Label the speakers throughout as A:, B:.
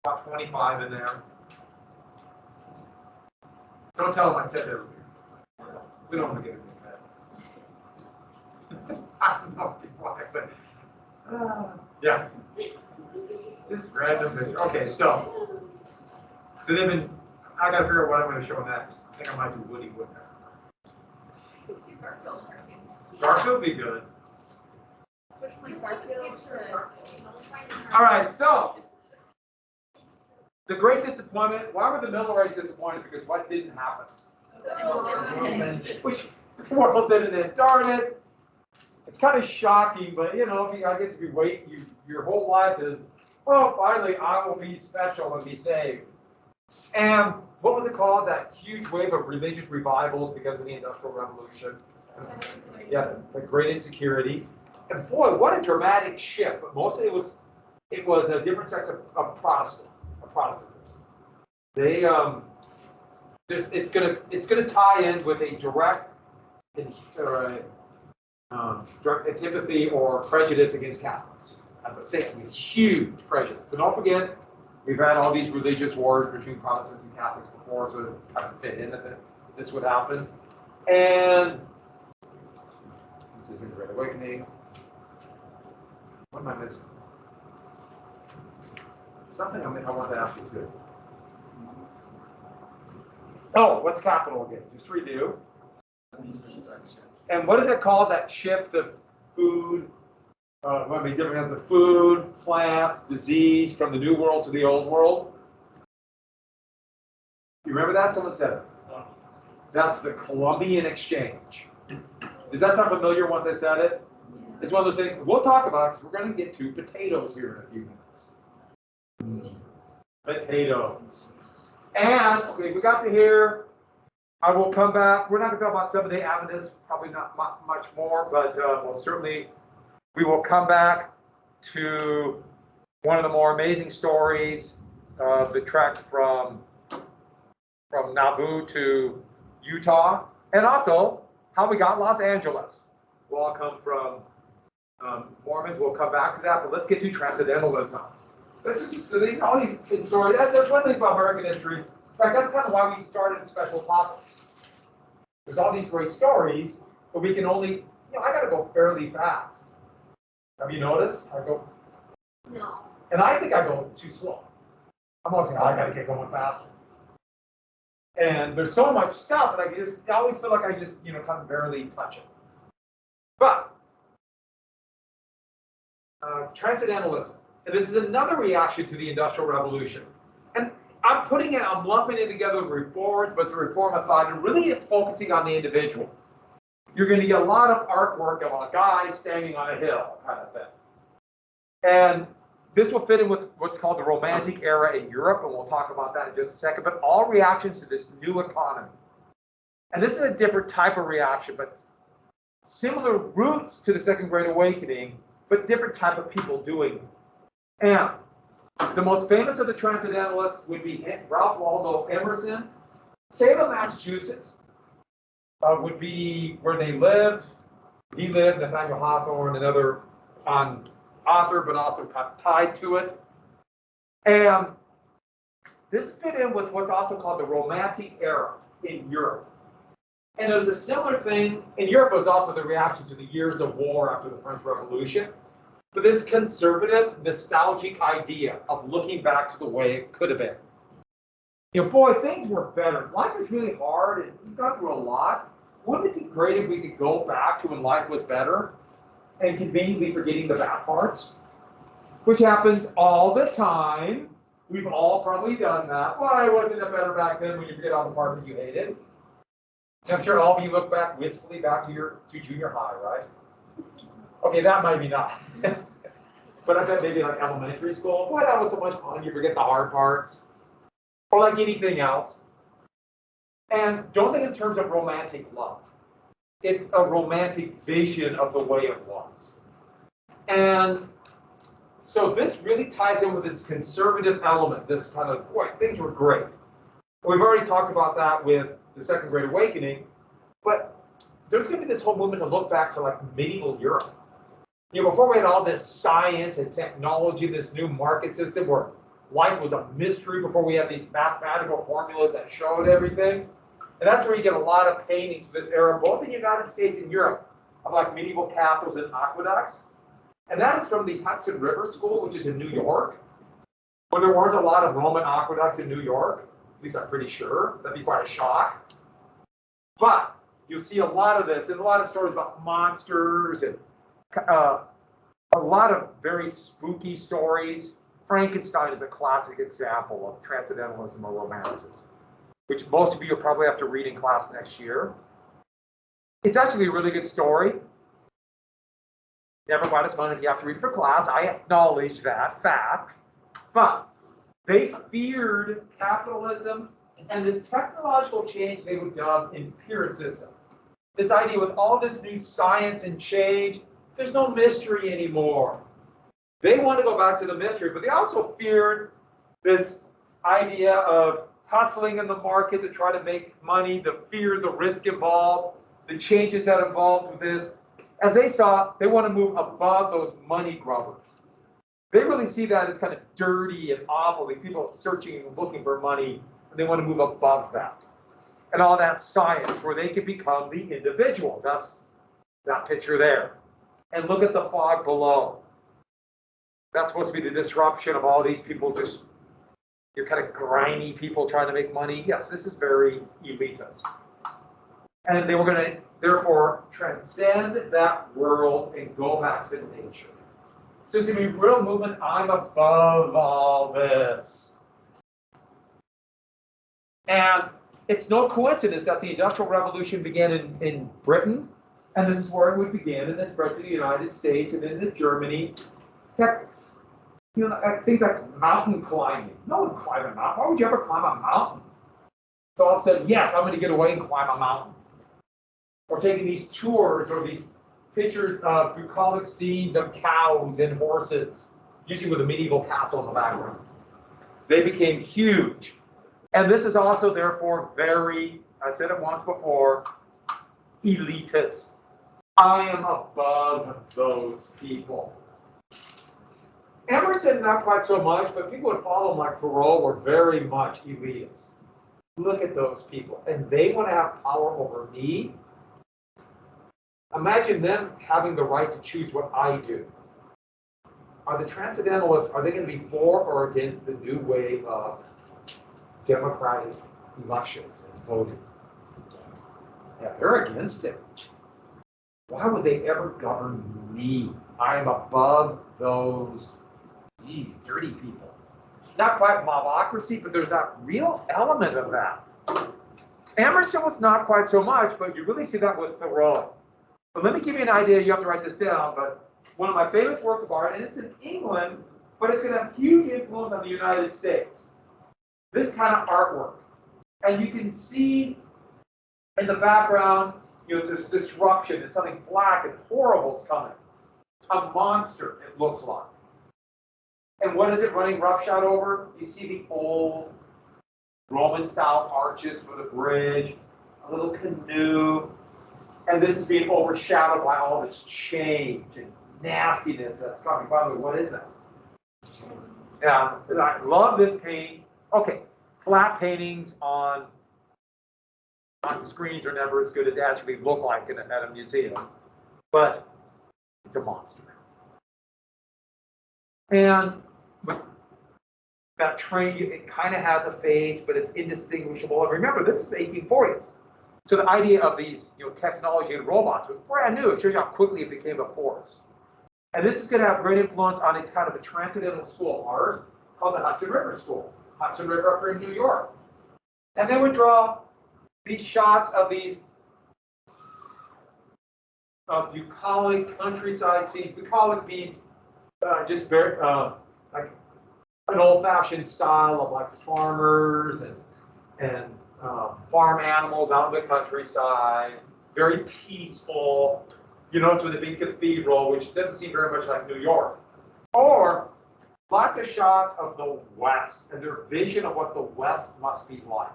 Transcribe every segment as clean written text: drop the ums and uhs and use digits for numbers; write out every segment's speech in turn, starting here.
A: about 25 in there. Don't tell them I said that. We don't want to get into that. I don't know why, but yeah. Just random picture. Okay, so they've been. I gotta figure out what I'm going to show next. I think I might do Woody Woodpecker. Garfield would be good. All right, so the great disappointment. Why were the Millerites disappointed? Because what didn't happen? Which the world didn't end. Darn it! It's kind of shocking, but you know, I guess if you wait, your whole life is, well, finally I will be special and be saved. And what was it called? That huge wave of religious revivals because of the Industrial Revolution. Yeah, the great insecurity. And boy, what a dramatic shift. But mostly it was a different sects of Protestantism. They it's gonna tie in with a direct antipathy or prejudice against Catholics. At the same, huge prejudice. But don't forget, we've had all these religious wars between Protestants and Catholics before, so it kind of fit in that this would happen. And this is a Great Awakening. What am I missing? Something I want to ask you too. Oh, what's capital again? Just redo. And what is it called? That shift of food. What be different of food, plants, disease from the New World to the Old World. You remember that? Someone said it. That's the Columbian Exchange. Does that sound familiar once I said it? It's one of those things we'll talk about because we're going to get to potatoes here in a few minutes. Potatoes. And okay, we got to here. I will come back. We're not going to talk about Seventh-day Adventists, probably not much more, but we will come back to one of the more amazing stories, the trek from Nauvoo to Utah, and also how we got Los Angeles. We'll all come from Mormons. We'll come back to that, but let's get to Transcendentalism. This is all these stories. There's one thing about American history. In fact, that's kind of why we started special topics. There's all these great stories, but we can only, I got to go fairly fast. Have you noticed? I go.
B: No.
A: And I think I go too slow. I'm always saying, I got to get going faster. And there's so much stuff, and I always feel like I just, kind of barely touch it. But Transcendentalism. And this is another reaction to the Industrial Revolution. And I'm lumping it together with reforms, but it's a reform of thought, and really it's focusing on the individual. You're going to get a lot of artwork of a guy standing on a hill, kind of thing. And this will fit in with what's called the Romantic era in Europe, and we'll talk about that in just a second, but all reactions to this new economy. And this is a different type of reaction, but similar roots to the Second Great Awakening, but different type of people doing it. And the most famous of the Transcendentalists would be Ralph Waldo Emerson. Salem, Massachusetts would be where they lived. He lived, Nathaniel Hawthorne, another author, but also kind of tied to it. And this fit in with what's also called the Romantic era in Europe. And it was a similar thing. In Europe, it was also the reaction to the years of war after the French Revolution. But this conservative, nostalgic idea of looking back to the way it could have been. Boy, things were better. Life is really hard, and we've gone through a lot. Wouldn't it be great if we could go back to when life was better and conveniently forgetting the bad parts? Which happens all the time. We've all probably done that. Why wasn't it better back then when you forget all the parts that you hated? I'm sure all of you look back wistfully back to junior high, right? Okay, that might be not. But I bet maybe like elementary school. Boy, that was so much fun. You forget the hard parts. Or like anything else. And don't think in terms of romantic love. It's a romantic vision of the way it was. And so this really ties in with this conservative element, this kind of, boy, things were great. We've already talked about that with the Second Great Awakening, but there's going to be this whole movement to look back to like medieval Europe. Before we had all this science and technology, this new market system where life was a mystery before we had these mathematical formulas that showed everything. And that's where you get a lot of paintings of this era, both in the United States and Europe, of like medieval castles and aqueducts. And that is from the Hudson River School, which is in New York, where there weren't a lot of Roman aqueducts in New York. At least I'm pretty sure. That'd be quite a shock. But you'll see a lot of this. There's a lot of stories about monsters and a lot of very spooky stories. Frankenstein is a classic example of transcendentalism or romanticism, which most of you will probably have to read in class next year. It's actually a really good story. Never mind, it's fun if you have to read it for class. I acknowledge that fact. But they feared capitalism and this technological change they would dub empiricism. This idea with all this new science and change, there's no mystery anymore. They want to go back to the mystery, but they also feared this idea of hustling in the market to try to make money, the fear, the risk involved, the changes that involved with this. As they saw, they want to move above those money grubbers. They really see that as kind of dirty and awful. These people searching and looking for money, and they want to move above that. And all that science where they can become the individual. That's that picture there. And look at the fog below. That's supposed to be the disruption of all these people, just you're kind of grimy people trying to make money. Yes, this is very elitist. And they were going to, therefore, transcend that world and go back to nature. So it's going to be a real movement. I'm above all this. And it's no coincidence that the Industrial Revolution began in Britain, and this is where it would begin, and then spread to the United States and then to Germany. You know, things like mountain climbing. No one climbed a mountain. Why would you ever climb a mountain? So all of a sudden, yes, I'm going to get away and climb a mountain. Or taking these tours or these pictures of bucolic scenes of cows and horses, usually with a medieval castle in the background. They became huge. And this is also, therefore, very, I said it once before, elitist. I am above those people. Emerson, not quite so much, but people who follow him like Thoreau were very much elitist. Look at those people. And they want to have power over me. Imagine them having the right to choose what I do. Are the Transcendentalists, are they going to be for or against the new wave of democratic elections and voting? Yeah, they're against it. Why would they ever govern me? I am above those dirty people. Not quite mobocracy, but there's that real element of that. Emerson was not quite so much, but you really see that with Thoreau. But let me give you an idea. You have to write this down. But one of my famous works of art, and it's in England, but it's going to have huge influence on the United States. This kind of artwork. And you can see in the background, you know, there's disruption, and something black and horrible is coming. A monster, it looks like. And what is it running roughshod over? You see the old Roman-style arches for the bridge, a little canoe, and this is being overshadowed by all this change and nastiness that's coming. By the way, what is that? Yeah, I love this painting. Okay, flat paintings on screens are never as good as they actually look like at a museum, but it's a monster. And with that train, it kind of has a face, but it's indistinguishable. And remember, this is 1840s. So the idea of these, you know, technology and robots was brand new. It shows you how quickly it became a force. And this is going to have great influence on a kind of a transcendental school of art called the Hudson River School. Hudson River up here in New York. And they would draw these shots of these bucolic countryside scenes. Bucolic means just very like an old-fashioned style of like farmers and farm animals out in the countryside. Very peaceful. You notice with a big cathedral, which doesn't seem very much like New York. Or lots of shots of the West and their vision of what the West must be like.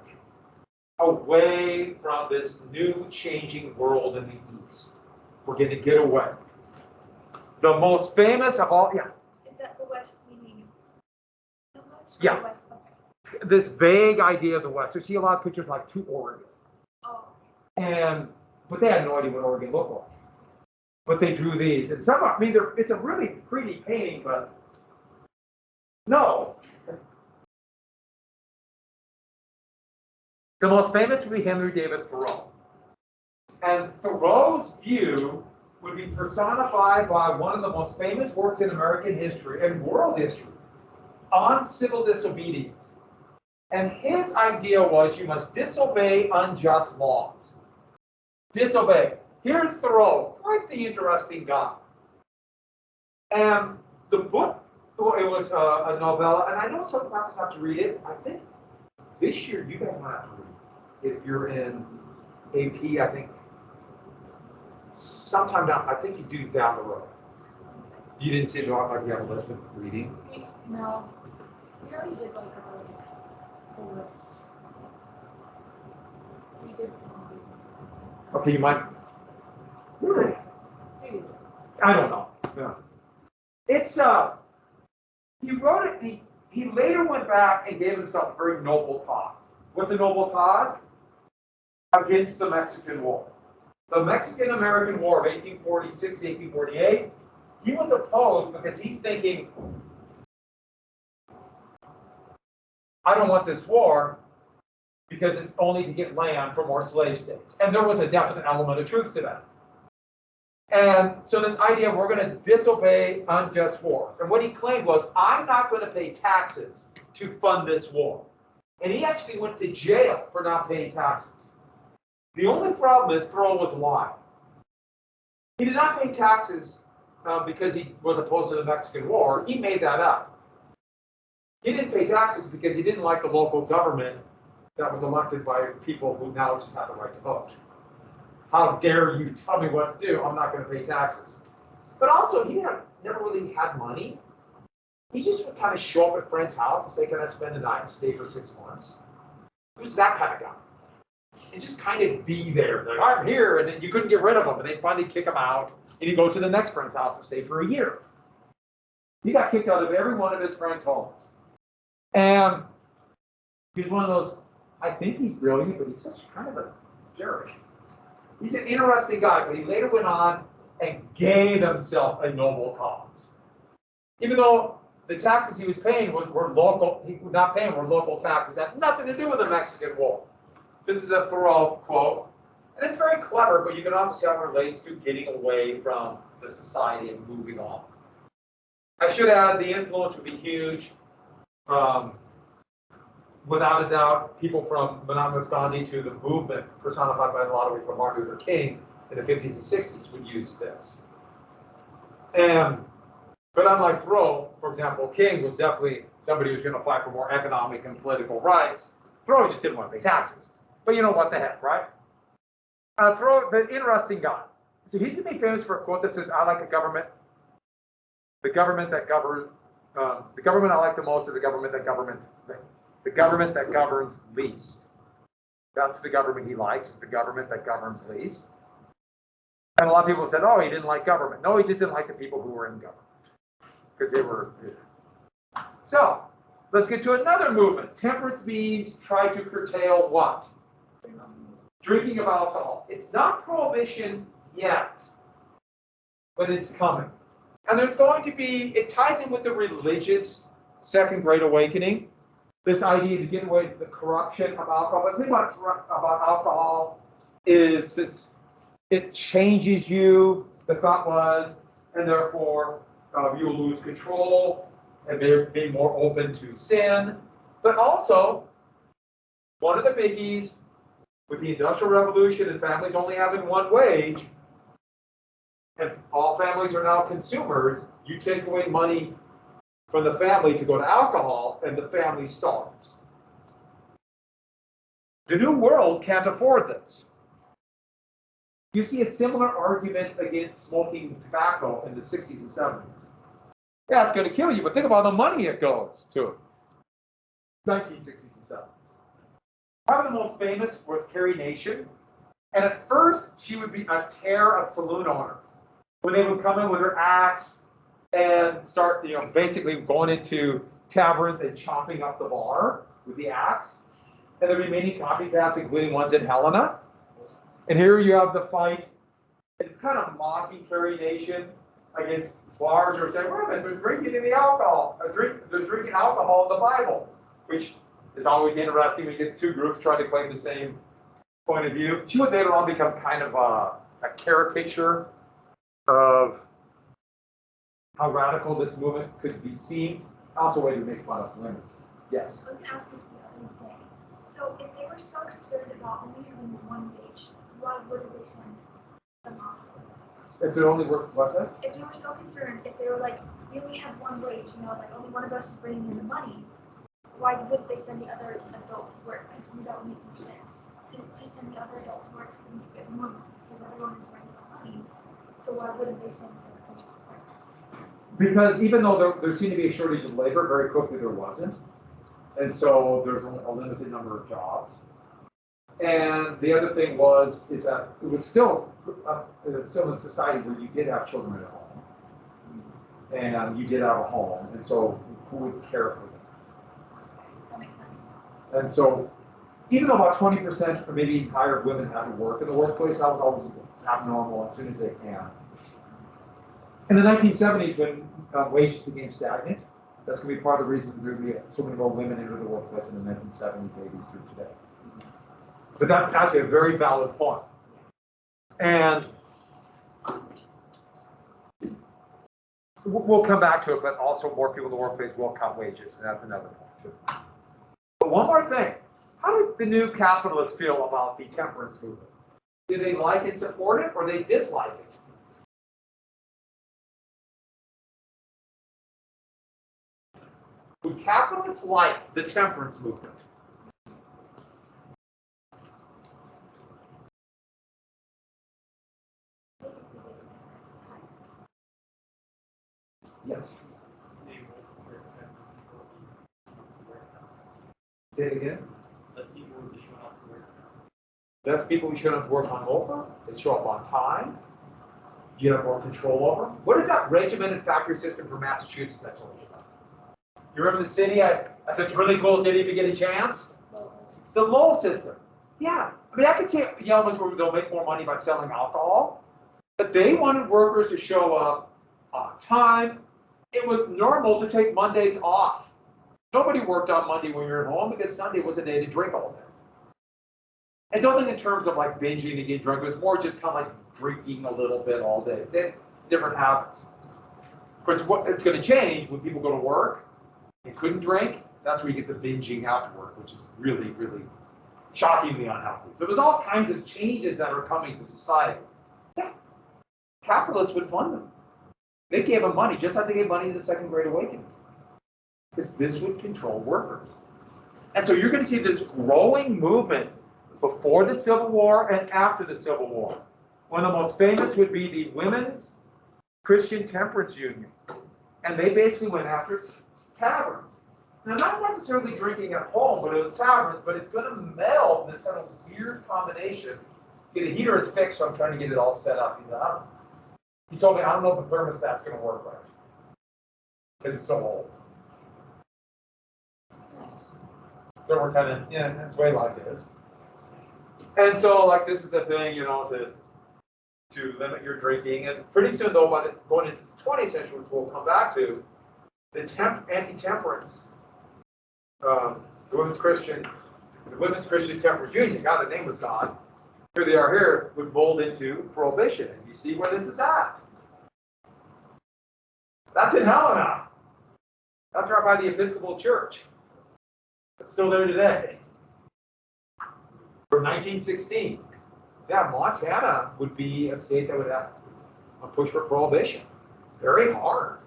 A: Away from this new changing world in the East. We're going to get away. The most famous of all, yeah.
B: Is that the West meaning? West.
A: Yeah.
B: West. Okay.
A: This vague idea of the West. So you see a lot of pictures like to Oregon.
B: Oh.
A: But they had no idea what Oregon looked like. But they drew these, and some, I mean, it's a really pretty painting, but no. The most famous would be Henry David Thoreau. And Thoreau's view would be personified by one of the most famous works in American history and world history on civil disobedience. And his idea was you must disobey unjust laws. Disobey. Here's Thoreau, quite the interesting guy. And the book, well, it was a novella, and I know some classes have to read it. I think this year you guys might have to read it. If you're in AP, I think sometime down, I think you do down the road. You didn't see it like you have a list of reading?
B: No. We already did like a list. We did some.
A: Okay, you might. Really? I don't know. Yeah. It's he wrote it, he later went back and gave himself a very noble cause. What's a noble cause? Against the Mexican War. The Mexican-American War of 1846 to 1848, he was opposed because he's thinking, I don't want this war because it's only to get land for more slave states. And there was a definite element of truth to that. And so this idea of we're going to disobey unjust wars. And what he claimed was, I'm not going to pay taxes to fund this war. And he actually went to jail for not paying taxes. The only problem is Thoreau was lying. He did not pay taxes because he was opposed to the Mexican War. He made that up. He didn't pay taxes because he didn't like the local government that was elected by people who now just have the right to vote. How dare you tell me what to do? I'm not going to pay taxes. But also, he never really had money. He just would kind of show up at friends' house and say, can I spend the night and stay for 6 months? He was that kind of guy. And just kind of be there. Like, I'm here, and then you couldn't get rid of him. And they'd finally kick him out, and he'd go to the next friend's house and stay for a year. He got kicked out of every one of his friends' homes. And he's one of those, I think he's brilliant, but he's such kind of a jerk. He's an interesting guy, but he later went on and gave himself a noble cause. Even though the taxes he was paying were local, he was not paying were local taxes, had nothing to do with the Mexican War. This is a Thoreau quote, and it's very clever, but you can also see how it relates to getting away from the society and moving on. I should add, the influence would be huge. Without a doubt, people from Mahatma Gandhi to the movement personified by a lot of ways by Martin Luther King in the 50s and 60s would use this. But unlike Thoreau, for example, King was definitely somebody who was going to fight for more economic and political rights. Thoreau just didn't want to pay taxes. But you know what the heck, right? Thoreau, the interesting guy. So he's going to be famous for a quote that says, I like a government. The government that governs, the government I like the most is the government that governs least. That's the government he likes, is the government that governs least. And a lot of people said, oh, he didn't like government. No, he just didn't like the people who were in government. Because they were. So, let's get to another movement. Temperance means try to curtail what? Drinking of alcohol. It's not prohibition yet, but it's coming. And there's going to be, it ties in with the religious Second Great Awakening. This idea to get away from the corruption of alcohol. But the thing about alcohol is it changes you, the thought was, and therefore you'll lose control and be more open to sin. But also, one of the biggies with the Industrial Revolution and families only having one wage, and all families are now consumers, you take away money from the family to go to alcohol, and the family starves. The New World can't afford this. You see a similar argument against smoking tobacco in the 60s and 70s. Yeah, it's going to kill you, but think about the money it goes to. 1960s and 70s. Probably the most famous was Carrie Nation. And at first, she would be a terror of saloon owners. When they would come in with her axe and start, basically going into taverns and chopping up the bar with the axe. And the remaining copycats, including ones in Helena. And here you have the fight. It's kind of mocking Carrie Nation against bars who are saying, wait a minute, they're drinking in the alcohol. They're drinking alcohol in the Bible, which is always interesting when you get two groups trying to claim the same point of view. She would later on become kind of a caricature of how radical this movement could be seen. Also a way to make fun of women. Yes?
B: I was going to ask this the other day. So if they were so concerned about only having one wage, why wouldn't they send them off?
A: If it only worked, what's that?
B: If they were so concerned, if they were like, we only have one wage, you know, like only one of us is bringing in the money, why wouldn't they send the other adult to work? Because that would make more sense. To send the other adult to work so we could get more money, because everyone is bringing the money. So why wouldn't they send the other person to work?
A: Because even though there seemed to be a shortage of labor, very quickly there wasn't. And so there's only a limited number of jobs. And the other thing is that it was still in society where you did have children at home. And you did have a home. And so who would care for them?
B: That makes sense.
A: And so even though about 20% or maybe even higher of women had to work in the workplace, that was always abnormal as soon as they can. In the 1970s, when wages became stagnant, that's going to be part of the reason there will be so many more women enter the workplace in the 1970s, 80s through today. But that's actually a very valid point. And we'll come back to it, but also more people in the workplace will cut wages, and that's another point too. But one more thing. How did the new capitalists feel about the temperance movement? Did they like and support it, or they dislike it? Would capitalists like the temperance movement? Yes. Say it again.
C: Less people would be showing up to work.
A: Less people who show up to work hungover. They show up on time. You have more control over them. What is that regimented factory system for Massachusetts I told you about? You remember the city? I said it's a really cool city if you get a chance. It's the Lowell system. Yeah. I mean, I could say Yelman's where they'll make more money by selling alcohol, but they wanted workers to show up on time. It was normal to take Mondays off. Nobody worked on Monday when you're at home because Sunday was a day to drink all day. And don't think in terms of like binging and getting drunk. It was more just kind of like drinking a little bit all day. They different habits. Of course, what it's going to change when people go to work and couldn't drink. That's where you get the binging after work, which is really, really shockingly unhealthy. So there's all kinds of changes that are coming to society. Yeah, capitalists would fund them. They gave them money, just like they gave money in the Second Great Awakening. Because this would control workers. And so you're going to see this growing movement before the Civil War and after the Civil War. One of the most famous would be the Women's Christian Temperance Union. And they basically went after taverns. Now, not necessarily drinking at home, but it was taverns, but it's going to meld this kind of weird combination. Okay, the heater is fixed, so I'm trying to get it all set up. He told me, I don't know if the thermostat's going to work right. Because it's so old. So we're kind of, yeah, that's the way life is. And so, like, this is a thing, you know, to limit your drinking. And pretty soon, though, going into the 20th century, which we'll come back to, the anti-temperance, the Women's Christian Temperance Union, God, the name was gone. Here they are here, would mold into prohibition. And you see where this is at. That's in Helena. That's right by the Episcopal Church. It's still there today. For 1916. Yeah, Montana would be a state that would have a push for prohibition. Very hard.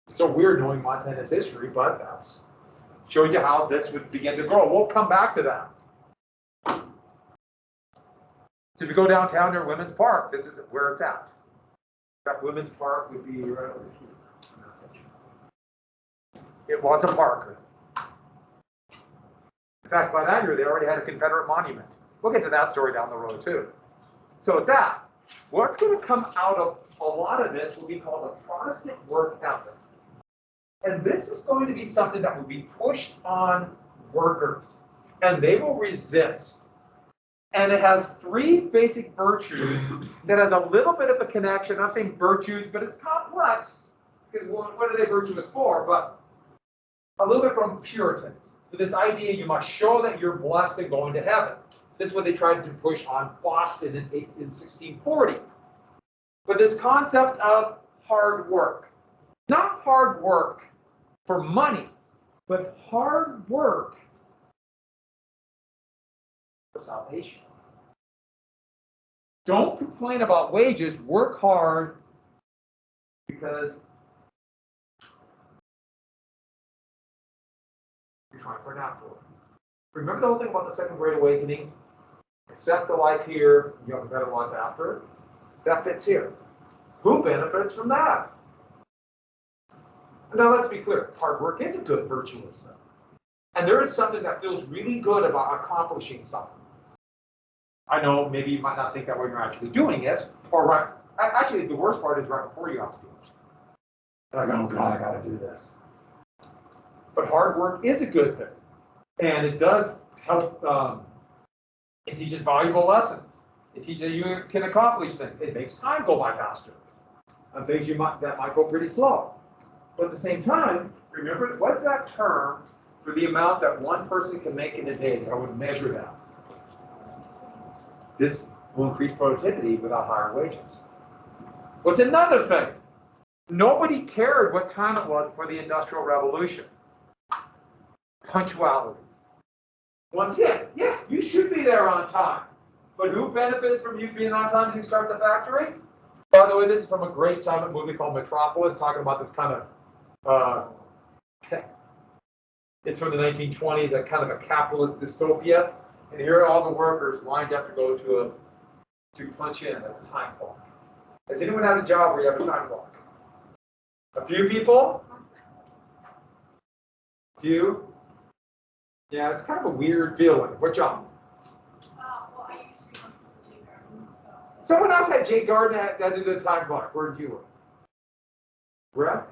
A: It's so weird knowing Montana's history, but that's shows you how this would begin to grow. We'll come back to that. So if you go downtown near Women's Park, this is where it's at. In fact, Women's Park would be right over here. It was a park. In fact, by that year, they already had a Confederate monument. We'll get to that story down the road, too. So with that, what's going to come out of a lot of this will be called a Protestant work ethic. And this is going to be something that will be pushed on workers, and they will resist. And it has three basic virtues that has a little bit of a connection. I'm saying virtues, but it's complex, because what are they virtuous for? But a little bit from Puritans, to this idea you must show that you're blessed and going to heaven. This is what they tried to push on Boston in 1640. But this concept of hard work, not hard work for money, but hard work for salvation. Don't complain about wages, work hard, because you're trying for an afterward. Remember the whole thing about the Second Great Awakening? Accept the life here, you have a better life after. That fits here. Who benefits from that? Now let's be clear, hard work is a good virtuous thing. And there is something that feels really good about accomplishing something. I know maybe you might not think that when you're actually doing it, or right. Actually, the worst part is right before you have to do it. Like, oh God, I got to do this. But hard work is a good thing, and it does help. It teaches valuable lessons. It teaches you can accomplish things. It makes time go by faster. And things that might go pretty slow. But at the same time, remember, what's that term for the amount that one person can make in a day? I would measure that. This will increase productivity without higher wages. What's another thing? Nobody cared what time it was for the Industrial Revolution. Punctuality. Once again, yeah, you should be there on time. But who benefits from you being on time to start the factory? By the way, this is from a great silent movie called Metropolis, talking about this kind of, it's from the 1920s, that kind of a capitalist dystopia. And here are all the workers lined up to go to punch in at a time clock. Has anyone had a job where you have a time clock? A few people? Few? Yeah, it's kind of a weird feeling. What job?
B: Well, I used to be hostess at J Garden, so.
A: Someone else at J Garden that did a time clock. Where did you work? Where?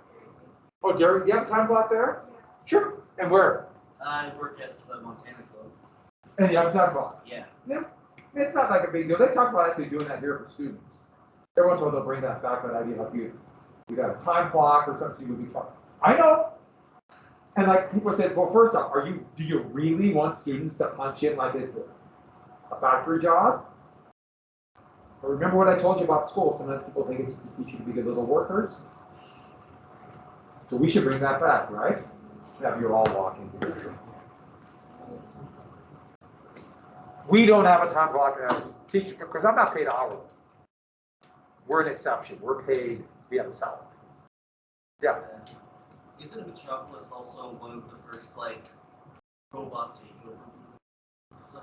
A: Oh, Derek, do you have a time clock there?
B: Yeah.
A: Sure. And where?
C: I work at the Montana Club.
A: And you have a time clock?
C: Yeah.
A: Yeah. It's not like a big deal. They talk about actually doing that here for students. Every once in a while they'll bring that back, that idea of you got a time clock or something, so you would be talking. I know. And like people said, well, first off, do you really want students to punch in like it's a factory job? But remember what I told you about school. Sometimes people think it's to teach you to be good little workers. So we should bring that back, right? Have you all walking here. We don't have a time clock as teachers because I'm not paid hourly. We're an exception. We're paid, we have a salary. Yeah.
C: Isn't Metropolis also one of the first, like, robot takeover movies?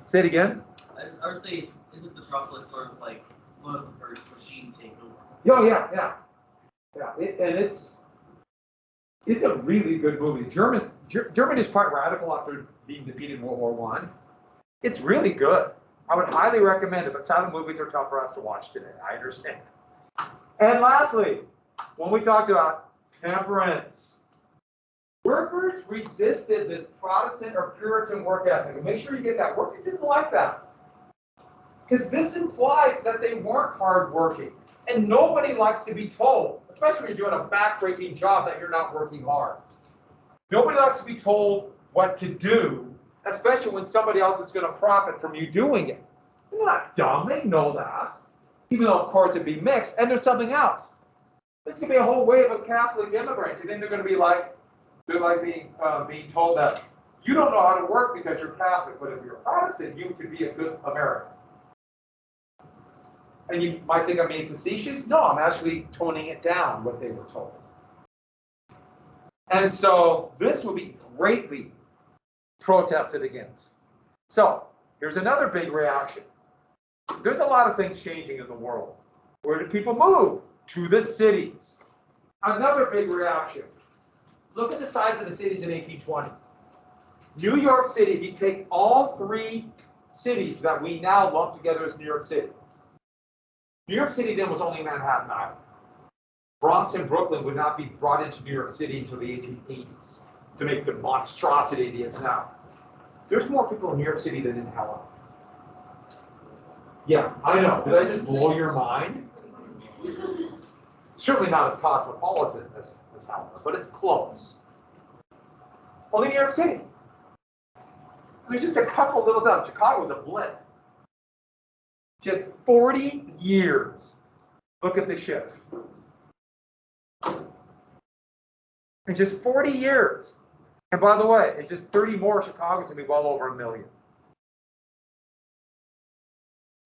A: Say it again?
C: Isn't Metropolis sort of like one of the first machine takeover?
A: Oh, yeah. It's a really good movie. Germany is quite radical after being defeated in World War I. It's really good. I would highly recommend it, but silent movies are tough for us to watch today. I understand. And lastly, when we talked about temperance, workers resisted this Protestant or Puritan work ethic. And make sure you get that. Workers didn't like that. Because this implies that they weren't hardworking. And nobody likes to be told, especially when you're doing a backbreaking job, that you're not working hard. Nobody likes to be told what to do, especially when somebody else is going to profit from you doing it. They're not dumb. They know that. Even though, of course, it'd be mixed. And there's something else. There's going to be a whole wave of Catholic immigrants. You think they're going to be like, being told that you don't know how to work because you're Catholic, but if you're Protestant, you could be a good American. And you might think I'm being facetious. No, I'm actually toning it down, what they were told. And so this will be greatly protested against. So here's another big reaction. There's a lot of things changing in the world. Where do people move? To the cities. Another big reaction. Look at the size of the cities in 1820. New York City, if you take all three cities that we now lump together as New York City. New York City then was only Manhattan Island. Bronx and Brooklyn would not be brought into New York City until the 1880s to make the monstrosity it is now. There's more people in New York City than in Helena. Yeah, I know. Did I just blow your mind? Certainly not as cosmopolitan as Helena, but it's close. Only New York City. There's just a couple little towns. Chicago was a blip. Just 40 years. Look at the shift. In just 40 years. And by the way, in just 30 more, Chicago's gonna be well over 1 million.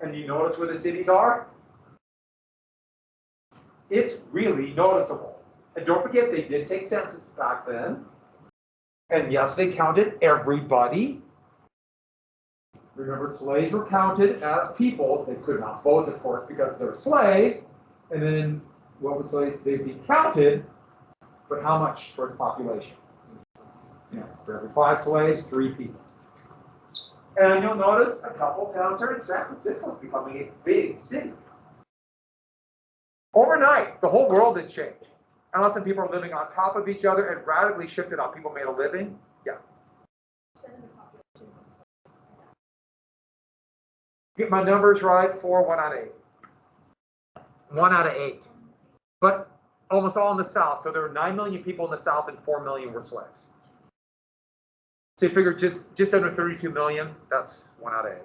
A: And you notice where the cities are? It's really noticeable. And don't forget, they did take census back then. And yes, they counted everybody. Remember, slaves were counted as people. They could not vote, of course, because they're slaves. And then, what would slaves? They'd be counted, but how much towards population? Yeah, for every 5 slaves, 3 people. And you'll notice a couple towns are in San Francisco's becoming a big city. Overnight, the whole world has changed. And all of a sudden, people are living on top of each other and radically shifted how people made a living. Yeah. Get my numbers right, 1 out of 8. 1 out of 8. But almost all in the South. So there were 9 million people in the South and 4 million were slaves. So you figure just under 32 million, that's 1 out of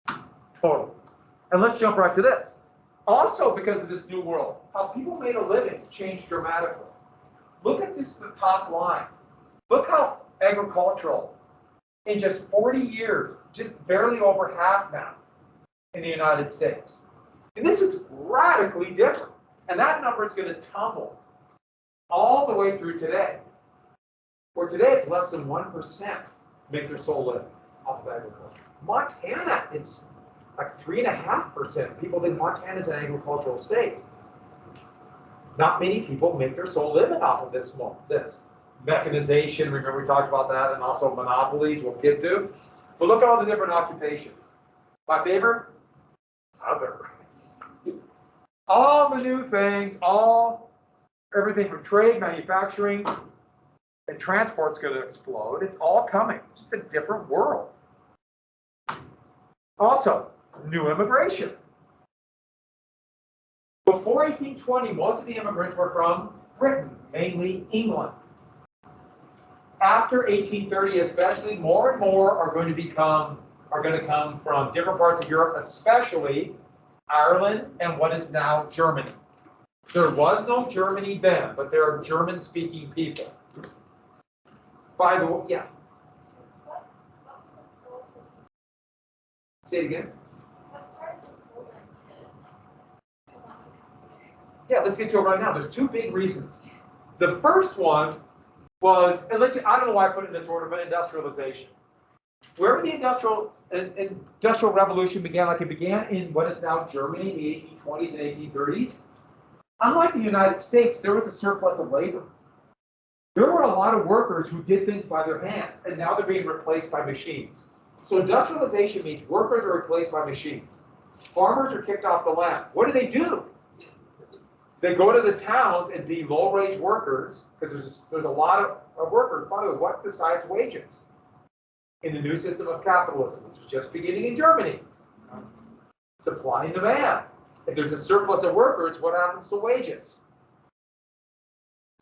A: 8. Total. And let's jump right to this. Also, because of this new world, how people made a living changed dramatically. Look at this, the top line. Look how agricultural, in just 40 years, just barely over half now in the United States. And this is radically different. And that number is going to tumble all the way through today. Where today it's less than 1% make their sole living off of agriculture. Montana, it's like 3.5%. People think Montana is an agricultural state. Not many people make their sole living off of this. Mechanization, remember we talked about that, and also monopolies we'll get to. But look at all the different occupations. My favorite? Other. All the new things, everything from trade, manufacturing, and transport's going to explode. It's all coming. It's just a different world. Also, new immigration. Before 1820, most of the immigrants were from Britain, mainly England. After 1830, especially, more and more are going to come from different parts of Europe, especially Ireland and what is now Germany. There was no Germany then, but there are German-speaking people. By the way, yeah.
B: What was the goal for
A: Say it again.
B: what started to pull them to want to come to the States?
A: Yeah, let's get to it right now. There's 2 big reasons. The first one was, I don't know why I put it in this order, but industrialization. Wherever the industrial revolution began, like it began in what is now Germany, the 1820s and 1830s, unlike the United States, there was a surplus of labor. There were a lot of workers who did things by their hands, and now they're being replaced by machines. So industrialization means workers are replaced by machines. Farmers are kicked off the land. What do? They go to the towns and be low-wage workers, because there's a lot of workers. By the way, what decides wages in the new system of capitalism, which is just beginning in Germany? Supply and demand. If there's a surplus of workers, what happens to wages?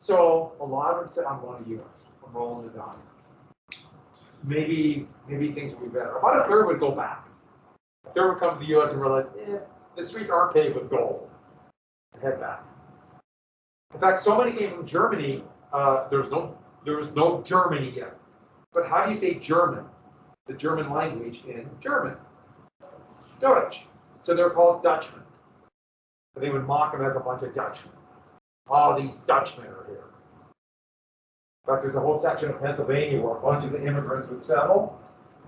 A: So a lot of them said, I'm going to US. I'm rolling the dice. Maybe things will be better. About a third would go back. A third would come to the US and realize, the streets aren't paved with gold. And head back. In fact, so many came from Germany, there was no Germany yet. But how do you say German? The German language in German. Deutsch. So they're called Dutchmen. But they would mock them as a bunch of Dutchmen. Oh, these Dutchmen are here. In fact, there's a whole section of Pennsylvania where a bunch of the immigrants would settle.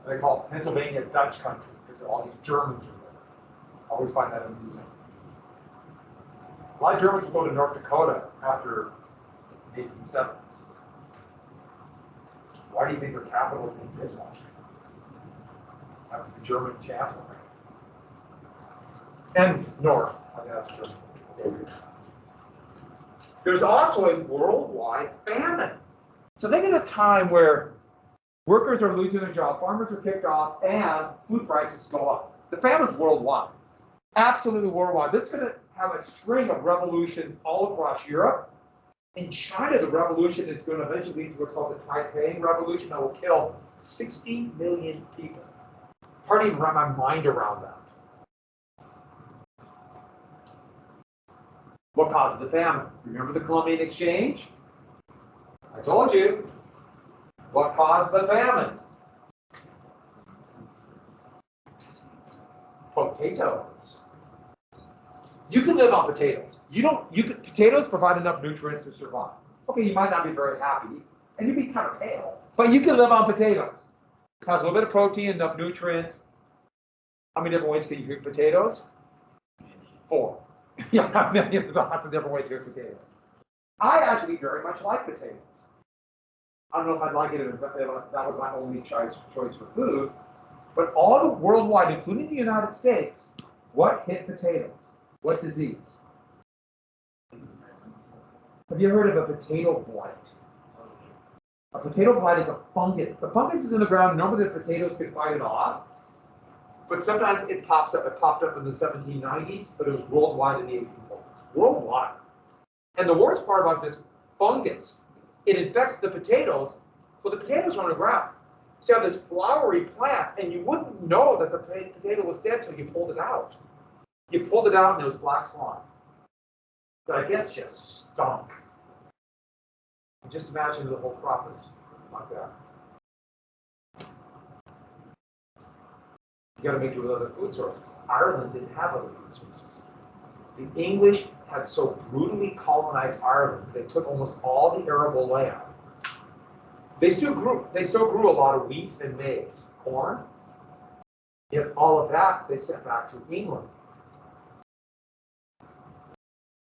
A: And they call Pennsylvania Dutch country because all these Germans are there. I always find that amusing. A lot of Germans would go to North Dakota after the 1870s. Why do you think their capital is named this one? After the German chancellor. And north. That's Germany. There's also a worldwide famine. So think of a time where workers are losing their job, farmers are kicked off, and food prices go up. The famine's worldwide, absolutely worldwide. This is going to have a string of revolutions all across Europe. In China, the revolution is going to eventually lead to what's called the Taiping Revolution that will kill 60 million people. Hard to even wrap my mind around that. What caused the famine? Remember the Columbian Exchange? I told you. What caused the famine? Potatoes. You can live on potatoes. Potatoes provide enough nutrients to survive. Okay, you might not be very happy, and you'd be kind of pale, but you can live on potatoes. It has a little bit of protein, enough nutrients. How many different ways can you cook potatoes? 4. Yeah, there's lots of different ways to cook potatoes. I actually very much like potatoes. I don't know if I'd like it if that was my only choice for food, but all worldwide, including the United States, what hit potatoes? What disease? Have you heard of a potato blight? A potato blight is a fungus. The fungus is in the ground. Normally the potatoes can fight it off, but sometimes it pops up. It popped up in the 1790s, but it was worldwide in the 1840s. Worldwide. And the worst part about this fungus, it infects the potatoes. Well, the potatoes are on the ground. So you have this flowery plant, and you wouldn't know that the potato was dead until you pulled it out. You pulled it out, and there was black slime that I guess just stunk. And just imagine the whole crop is like that. You got to make do with other food sources. Ireland didn't have other food sources. The English had so brutally colonized Ireland, they took almost all the arable land. They still grew a lot of wheat and maize, corn. Yet all of that they sent back to England.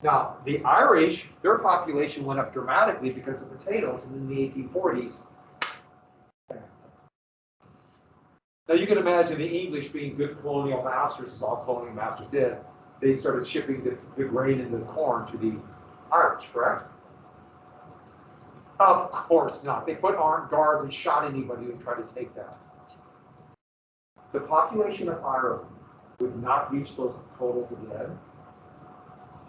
A: Now, the Irish, their population went up dramatically because of potatoes, and in the 1840s. Now, you can imagine the English being good colonial masters, as all colonial masters did. They started shipping the grain and the corn to the Irish, correct? Of course not. They put armed guards and shot anybody who tried to take that. The population of Ireland would not reach those totals again,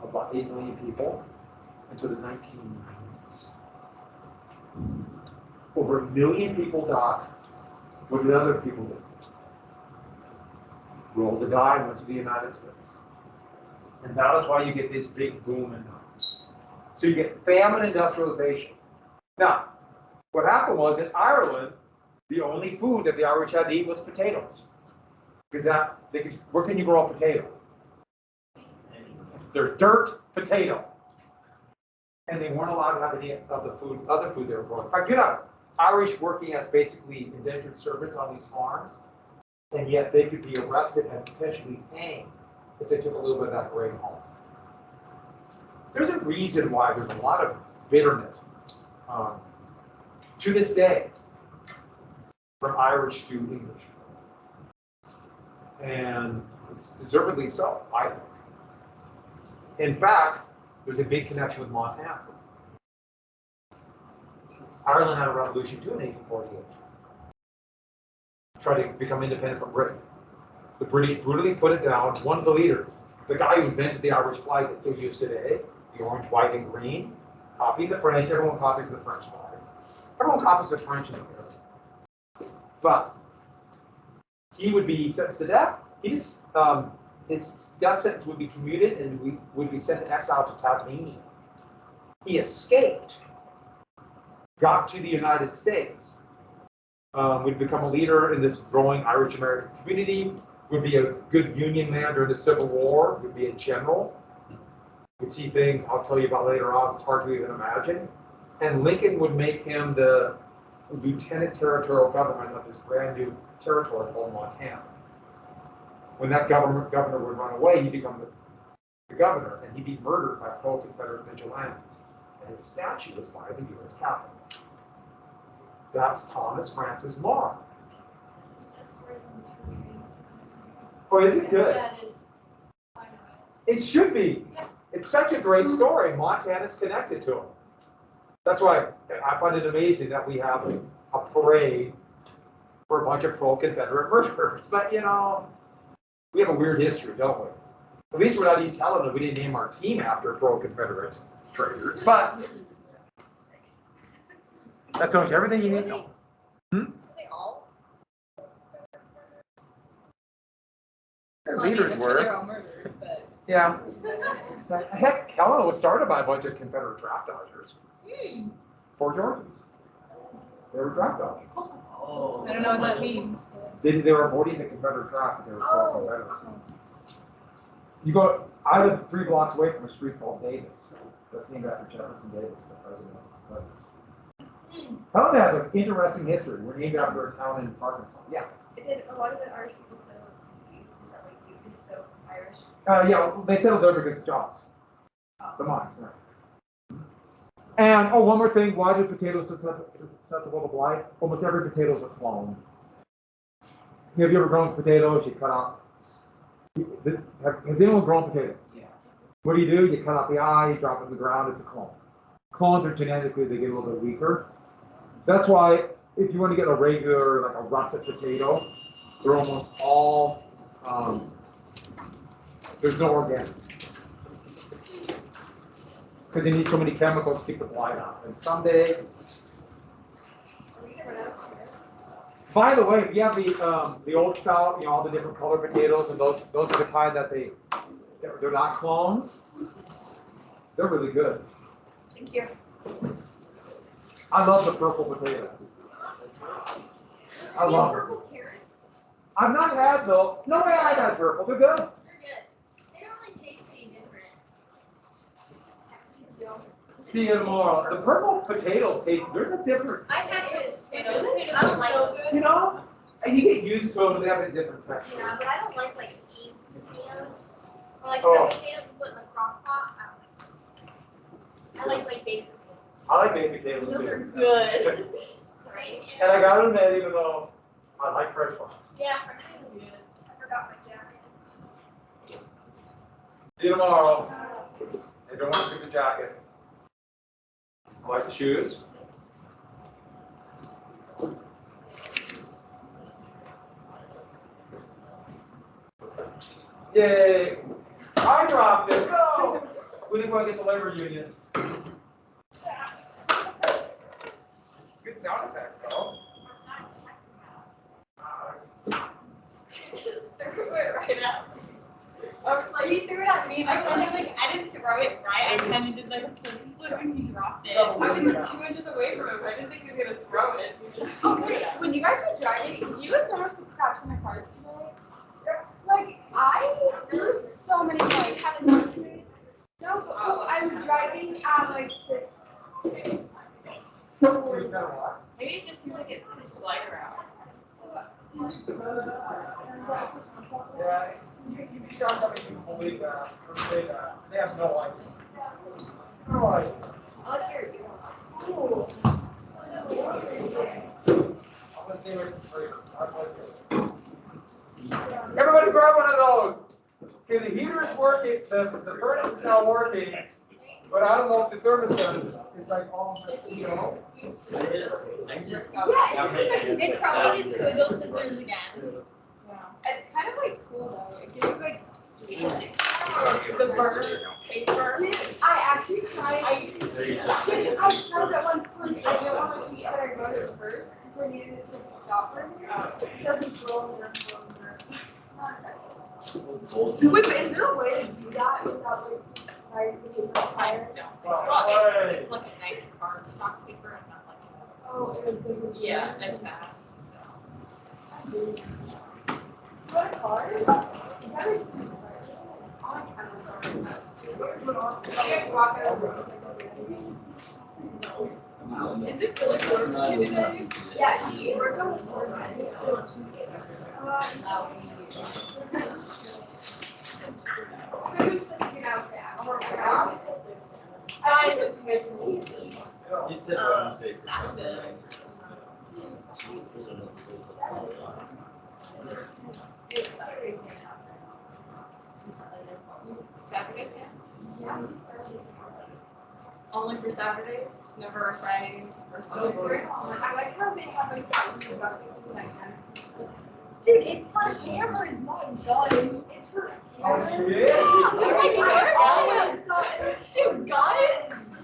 A: about 8 million people, until the 1990s. Over 1 million people died. What did other people do? Rolled the die and went to the United States. And that is why you get this big boom in numbers. So you get famine, industrialization. Now, what happened was in Ireland, the only food that the Irish had to eat was potatoes. Because where can you grow a potato? There's dirt, potato. And they weren't allowed to have any of the other food they were growing. In fact, you have Irish working as basically indentured servants on these farms, and yet they could be arrested and potentially hanged if they took a little bit of that grain home. There's a reason why there's a lot of bitterness to this day from Irish to English. And it's deservedly so, I think. In fact, there's a big connection with Montana. Ireland had a revolution too in 1848. Tried to become independent from Britain. The British brutally put it down. One of the leaders, the guy who invented the Irish flag that's still used today, the orange, white, and green, copied the French. Everyone copies the French flag. Everyone copies the French and the British. But he would be sentenced to death. His death sentence would be commuted and would be sent to exile to Tasmania. He escaped, got to the United States, would become a leader in this growing Irish-American community, would be a good Union man during the Civil War, would be a general. Would see things I'll tell you about later on, it's hard to even imagine. And Lincoln would make him the lieutenant territorial government of this brand new territory called Montana. When that governor would run away, he'd become the governor, and he'd be murdered by pro-Confederate vigilantes. And his statue was by the U.S. Capitol. That's Thomas Francis Meagher. Oh, is it good?
B: Yeah, it is.
A: It should be.
B: Yeah.
A: It's it's such a great story. Montana's connected to them. That's why I find it amazing that we have a parade for a bunch of pro-Confederate murderers. But, you know, we have a weird history, don't we? At least we're not East Helena. We didn't name our team after pro-Confederate traitors. But that tells you everything you need to know.
D: Are they all?
A: Their
D: Well, I mean,
A: leaders
D: I'm sure
A: were.
D: they're all murderers, but.
A: Yeah. Heck, Helena was started by a bunch of Confederate draft dodgers. Fort Georgians. They were draft dodgers.
C: Oh.
D: I don't know what that means.
A: They were avoiding the Confederate draft, but they were pro-Confederates. You go, I live 3 blocks away from a street called Davis. That's named after Jefferson Davis, the president of Davis. Helena has an interesting history. We're named after a town in Arkansas. Yeah.
B: Did a lot of the Irish people settle in Butte? Is that like Butte is so Irish?
A: Yeah, they settled there because of jobs. The mines, yeah. And, one more thing. Why do potatoes susceptible to blight? Almost every potato is a clone. Have you ever grown potatoes? You cut out. Has anyone grown potatoes?
C: Yeah.
A: What do? You cut out the eye, you drop it in the ground, it's a clone. Clones are genetically, they get a little bit weaker. That's why if you want to get a regular, like a russet potato, they're almost all, there's no organic. Because they need so many chemicals to keep the blight out. And someday, by the way, if you have the old style, you know, all the different color potatoes, and those are the kind that they're not clones. They're really good.
B: Thank you.
A: I love the purple potato. I
B: You
A: love
B: purple
A: it.
B: carrots?
A: I've not had though. No way I've had purple. They're good.
B: They're good. They don't really taste any different.
A: See you tomorrow. The purple potatoes taste. There's a different.
B: I had those potatoes.
D: Potatoes
B: I don't
D: are
B: like
D: so
B: them.
D: good.
A: You know, and you get used to them. They have a different texture.
B: Yeah, but I don't like steamed potatoes. Or like
A: Oh.
B: the potatoes you put in the crock pot. I don't like those. I like baked potatoes.
A: I like baked potatoes
B: Those are
A: too.
B: good. Right?
A: And I gotta admit, even though I like fresh ones.
B: Yeah, for me, good. I forgot my jacket.
A: See you tomorrow. And don't want to pick the jacket. I like the shoes. Yay! I dropped it. Go! We didn't want to get the labor union. Good sound effects, though.
B: You just threw it right out. I was like,
D: You threw it at me, and I kind of like, I didn't throw it right. I kind of did like a flip when he dropped it.
A: Double
B: I was like
A: Yeah.
B: 2 inches away from him. I didn't think he was gonna throw it. He just
D: When you guys were driving, did you like notice the crap ton of cars today? Like, there were so many points. No, but I was driving at like 6.
B: Maybe it just seems like it's lighter out.
A: Yeah, you can start having people believe that or say that. They have no idea. No idea.
B: I like your
A: I'm gonna stay away from flavor. That's what I do. Everybody grab one of those. Okay, the heater is working, the furnace is now working, but I don't know if the thermostat is like almost, you know.
D: Yeah, it's probably just Google scissors again. It's kind of like cool though. It gives like basic.
B: the burner paper.
D: Dude, I actually tried. I tried that once when I didn't want to eat, but I wrote it first because I needed it to stop burning. So just roll and Wait, but is there a way to do that without like the paper
B: I
D: fire?
B: don't think so. Well, it's like a nice cardstock paper and not like,
D: Oh, it doesn't.
B: yeah, as fast, so.
D: What a card? That is. I like Is it really good today? Yeah, do you work on
C: You said Wednesday.
B: Saturday. Saturday, yeah.
E: Only for Saturdays, never a Friday or
D: Those
E: something.
D: were on. I like how they have like talking about things like that.
B: Dude, it's for hammers, not guns.
D: It's for
A: Oh,
D: hammers.
A: yeah.
E: They're like
D: I always
E: guns.
D: thought it was
E: Dude, guns?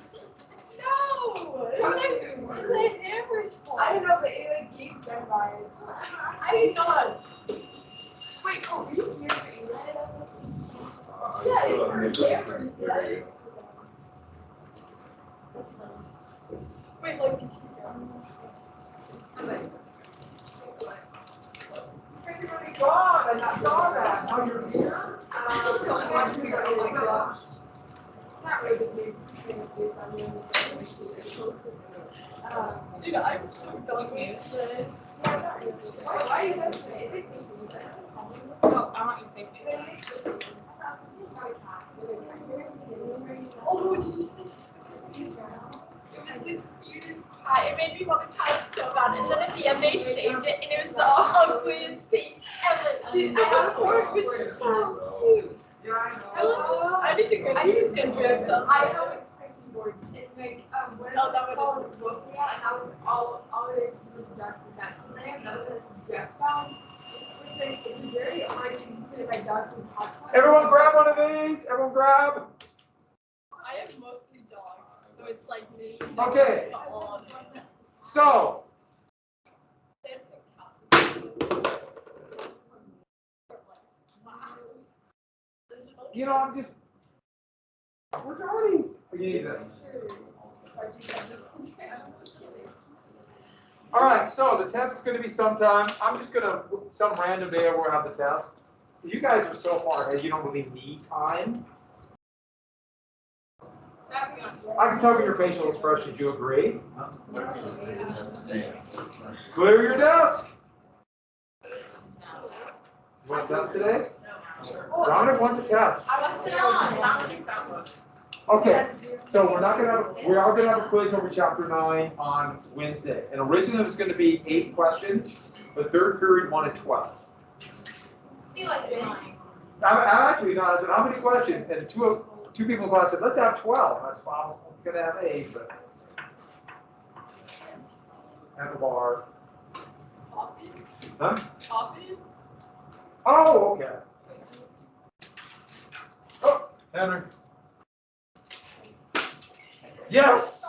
B: No! It's a hammer's fault.
D: I don't know, but it like gave gun vibes.
B: I did not.
D: Wait, oh, were you here for England? Yeah, it's for hammers, right?
E: Wait, Lexi, keep going.
A: Pretty gone. I saw that. Now you're here.
D: Oh my gosh. Not really the case.
E: Dude, I'm so done today.
D: Why are you guys saying it?
E: No, I want you to think it.
D: Oh, did you see it was the cutest cat. It made me want to cat so bad. And then at the end they shaved it and it was the ugliest thing ever. Dude, I have a pork which is so cute.
A: Yeah, I know.
E: I need to go
D: I
E: to
D: used to
E: Pinterest.
D: I have like hiking boards and like what
E: Oh, that
D: it's
E: one
D: called Utopia, and that was all it is like ducks and cats. And then I have another one that's dress bound, which like it's very hard to put my ducks and cats.
A: Everyone grab one of these. Everyone grab.
E: I have mostly dogs, so it's like me.
A: Okay. So, you know, I'm just. We're already. You need this. All right. So the test is going to be sometime. I'm just going to some random day we'll have the test. You guys are so far ahead. You don't really need time. I can tell from your facial expressions you agree.
C: What if we just take a test today?
A: Clear your desk. You want to test today? Dominic wants to test.
E: I was sitting on Dominic's outlook.
A: Okay, so we are gonna have a quiz over chapter 9 on Wednesday. And originally it was gonna be 8 questions, but third period wanted 12. I'm actually not, I said, how many questions? And two people in class said, let's have 12. I said, well, I'm gonna have 8, but. At the bar. Huh? Oh, okay. Oh, Henry. Yes.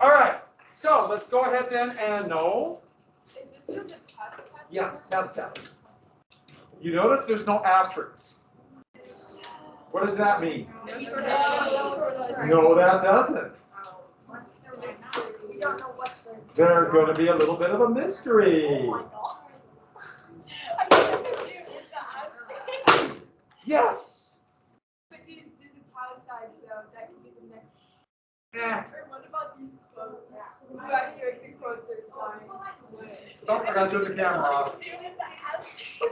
A: All right. So let's go ahead then and no.
D: Is this for the test?
A: Yes, test. You notice there's no asterisks. What does that mean? No, that doesn't.
B: We don't know what the.
A: There's going to be a little bit of a mystery.
B: Oh my god.
A: Yes.
D: But there's italicized though. That could be the next.
A: Eh.
D: Or what about these quotes? You got here, the quotes are signed.
A: Don't forget to turn the camera off.
D: As soon as I asked you,